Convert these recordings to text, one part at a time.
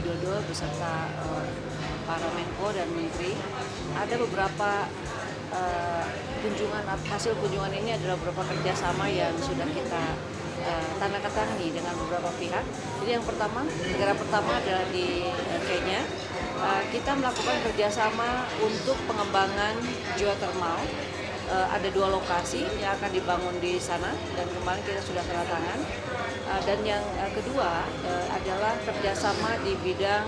Widodo beserta para Menko dan Menteri. Ada beberapa hasil kunjungan ini adalah beberapa kerjasama yang sudah kita tandatangani dengan beberapa pihak. Jadi yang pertama, negara pertama adalah di Kenya. Kita melakukan kerjasama untuk pengembangan geothermal. Ada 2 lokasi yang akan dibangun di sana dan kemarin kita sudah tanda tangan. Dan yang kedua adalah kerjasama di bidang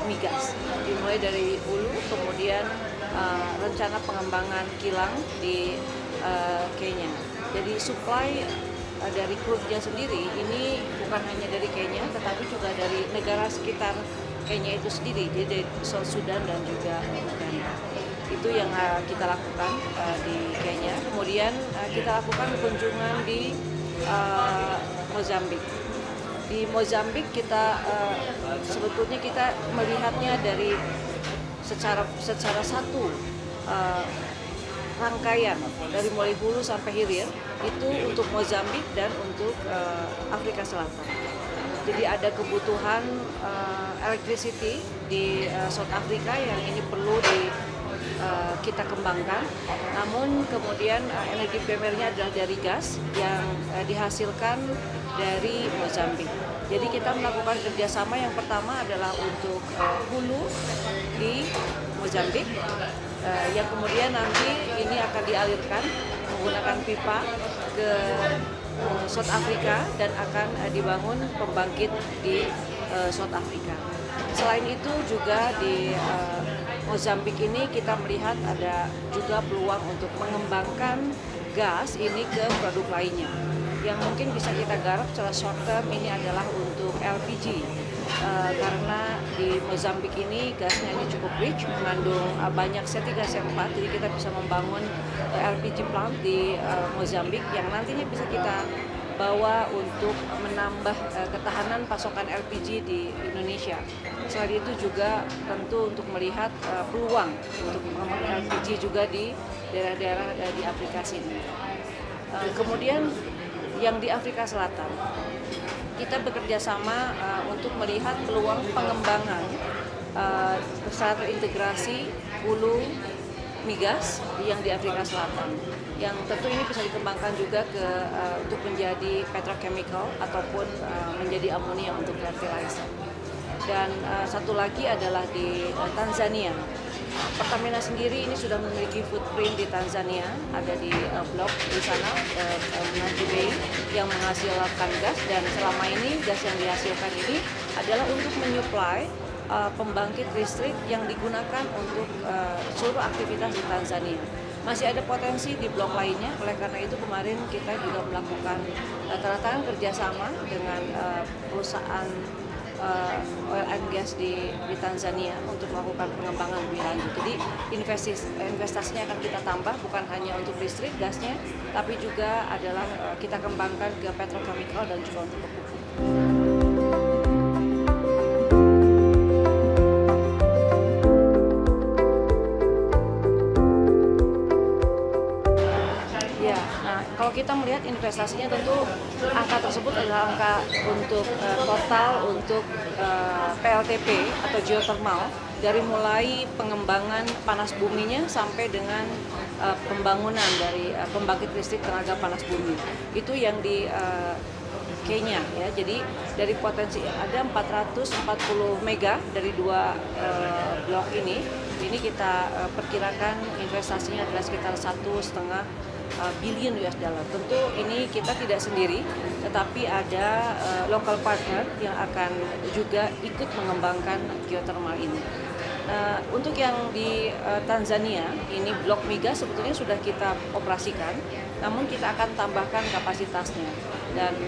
migas, dimulai dari hulu, kemudian rencana pengembangan kilang di Kenya. Jadi supply dari crude-nya sendiri ini bukan hanya dari Kenya, tetapi juga dari negara sekitar Kenya itu sendiri, jadi dari South Sudan dan juga Uganda. Itu yang kita lakukan di Kenya. Kemudian kita lakukan kunjungan di Mozambik. Di Mozambik kita sebetulnya kita melihatnya dari secara satu rangkaian dari mulai hulu sampai hilir itu untuk Mozambik dan untuk Afrika Selatan. Jadi ada kebutuhan electricity di South Africa yang ini perlu kita kembangkan. Namun kemudian energi primernya adalah dari gas yang dihasilkan dari Mozambik. Jadi kita melakukan kerjasama yang pertama adalah untuk hulu di Mozambik, yang kemudian nanti ini akan dialirkan menggunakan pipa ke South Africa dan akan dibangun pembangkit di South Africa. Selain itu juga di Mozambik ini kita melihat ada juga peluang untuk mengembangkan gas ini ke produk lainnya. Yang mungkin bisa kita garap secara short term ini adalah untuk LPG. Karena di Mozambik ini gasnya ini cukup rich, mengandung banyak C3C4, jadi kita bisa membangun LPG plant di Mozambik yang nantinya bisa kita bawa untuk menambah ketahanan pasokan LPG di Indonesia. Selain itu juga tentu untuk melihat peluang untuk mengembangkan LPG juga di daerah-daerah di Afrika sini. Kemudian yang di Afrika Selatan, kita bekerja sama untuk melihat peluang pengembangan secara terintegrasi hulu migas yang di Afrika Selatan, yang tentu ini bisa dikembangkan juga untuk menjadi petrochemical ataupun menjadi amonia untuk fertilizer. Dan satu lagi adalah di Tanzania. Pertamina sendiri ini sudah memiliki footprint di Tanzania, ada di blok di sana, Mnazi Bay, yang menghasilkan gas, dan selama ini gas yang dihasilkan ini adalah untuk menyuplai pembangkit listrik yang digunakan untuk seluruh aktivitas di Tanzania. Masih ada potensi di blok lainnya, oleh karena itu kemarin kita juga melakukan tanda tangan kerjasama dengan perusahaan oil and gas di Tanzania untuk melakukan pengembangan lebih lanjut. Jadi investasinya akan kita tambah bukan hanya untuk listrik gasnya, tapi juga adalah kita kembangkan ke petrochemical dan juga untuk pupuk. Kalau kita melihat investasinya tentu angka tersebut adalah angka untuk total untuk PLTP atau geothermal dari mulai pengembangan panas buminya sampai dengan pembangunan dari pembangkit listrik tenaga panas bumi. Itu yang di Kenya ya. Jadi dari potensi ada 440 mega dari 2 blok ini kita perkirakan investasinya adalah sekitar 1,5 billion US dollar. Tentu ini kita tidak sendiri, tetapi ada local partner yang akan juga ikut mengembangkan geothermal ini. Untuk yang di Tanzania, ini blok migas sebetulnya sudah kita operasikan, namun kita akan tambahkan kapasitasnya. Dan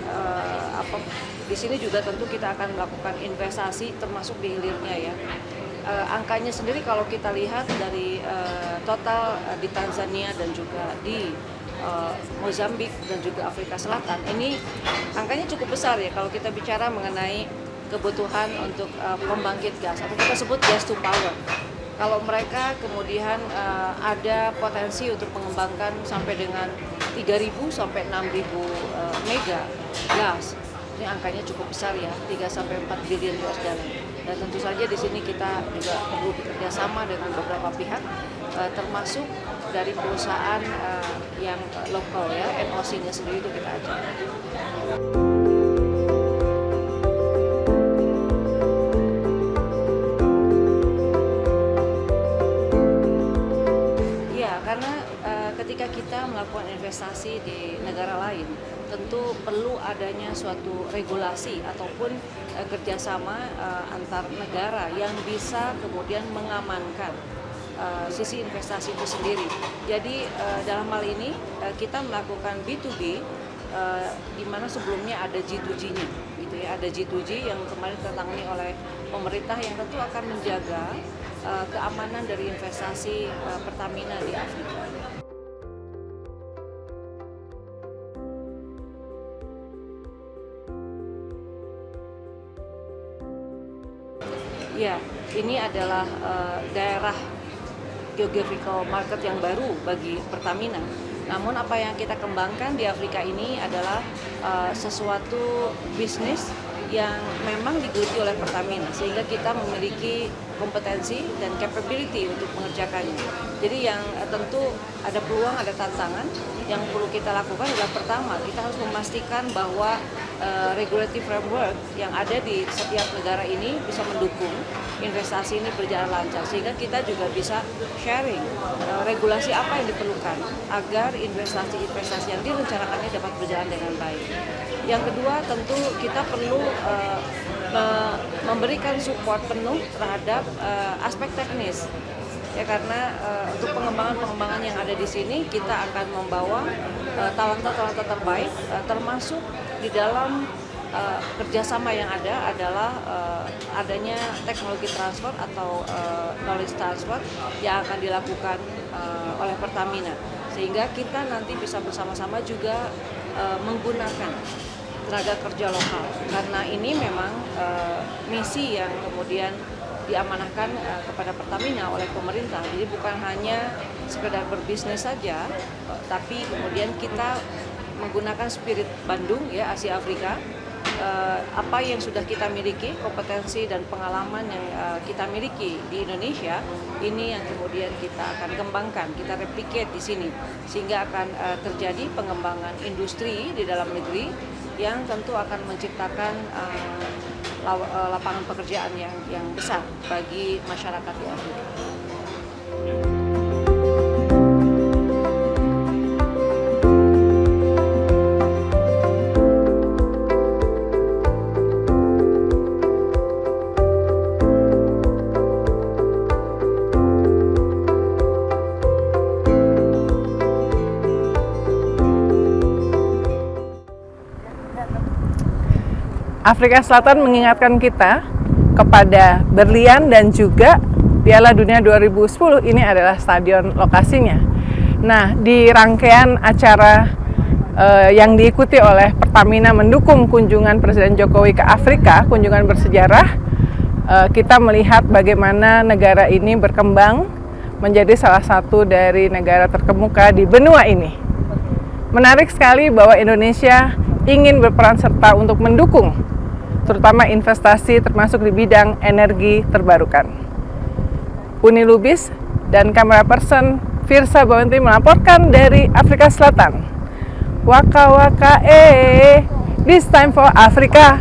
di sini juga tentu kita akan melakukan investasi termasuk di hilirnya ya. Angkanya sendiri kalau kita lihat dari total di Tanzania dan juga di Mozambik dan juga Afrika Selatan, ini angkanya cukup besar ya kalau kita bicara mengenai kebutuhan untuk pembangkit gas atau kita sebut gas to power. Kalau mereka kemudian ada potensi untuk mengembangkan sampai dengan 3.000 sampai 6.000 mega gas, ini angkanya cukup besar ya, 3 sampai 4 billion US dollar. Dan tentu saja di sini kita juga perlu bekerja sama dengan beberapa pihak, termasuk dari perusahaan yang lokal ya, NOC-nya sendiri itu kita ajak. Ya, karena ketika kita melakukan investasi di negara lain, tentu perlu adanya suatu regulasi ataupun kerjasama antar negara yang bisa kemudian mengamankan sisi investasi itu sendiri. Jadi dalam hal ini kita melakukan B2B di mana sebelumnya ada G2G-nya, gitu ya, ada G2G yang kemarin ditangani oleh pemerintah yang tentu akan menjaga keamanan dari investasi Pertamina di Afrika. Ya, ini adalah daerah geographical market yang baru bagi Pertamina. Namun apa yang kita kembangkan di Afrika ini adalah sesuatu bisnis yang memang digeluti oleh Pertamina, sehingga kita memiliki kompetensi dan capability untuk mengerjakannya. Jadi yang tentu ada peluang, ada tantangan. Yang perlu kita lakukan adalah pertama, kita harus memastikan bahwa regulatory framework yang ada di setiap negara ini bisa mendukung investasi ini berjalan lancar, sehingga kita juga bisa sharing regulasi apa yang diperlukan agar investasi-investasi yang direncanakannya dapat berjalan dengan baik. Yang kedua, tentu kita perlu memberikan support penuh terhadap aspek teknis. Ya, karena untuk pengembangan yang ada di sini kita akan membawa talenta-talenta terbaik, termasuk di dalam kerjasama yang ada adalah adanya teknologi transfer atau knowledge transfer yang akan dilakukan oleh Pertamina, sehingga kita nanti bisa bersama-sama juga menggunakan tenaga kerja lokal, karena ini memang misi yang kemudian diamanahkan kepada Pertamina oleh pemerintah. Jadi bukan hanya sekedar berbisnis saja, tapi kemudian kita menggunakan spirit Bandung ya, Asia Afrika. Apa yang sudah kita miliki, kompetensi dan pengalaman yang kita miliki di Indonesia, ini yang kemudian kita akan kembangkan, kita replicate di sini, sehingga akan terjadi pengembangan industri di dalam negeri yang tentu akan menciptakan lapangan pekerjaan yang besar bagi masyarakat di Afrika. Afrika Selatan mengingatkan kita kepada berlian dan juga Piala Dunia 2010 ini adalah stadion lokasinya. Nah, di rangkaian acara yang diikuti oleh Pertamina mendukung kunjungan Presiden Jokowi ke Afrika, kunjungan bersejarah, kita melihat bagaimana negara ini berkembang menjadi salah satu dari negara terkemuka di benua ini. Menarik sekali bahwa Indonesia ingin berperan serta untuk mendukung terutama investasi termasuk di bidang energi terbarukan. Uni Lubis dan kamera person Firsa Bawanti melaporkan dari Afrika Selatan. Waka waka this time for Africa.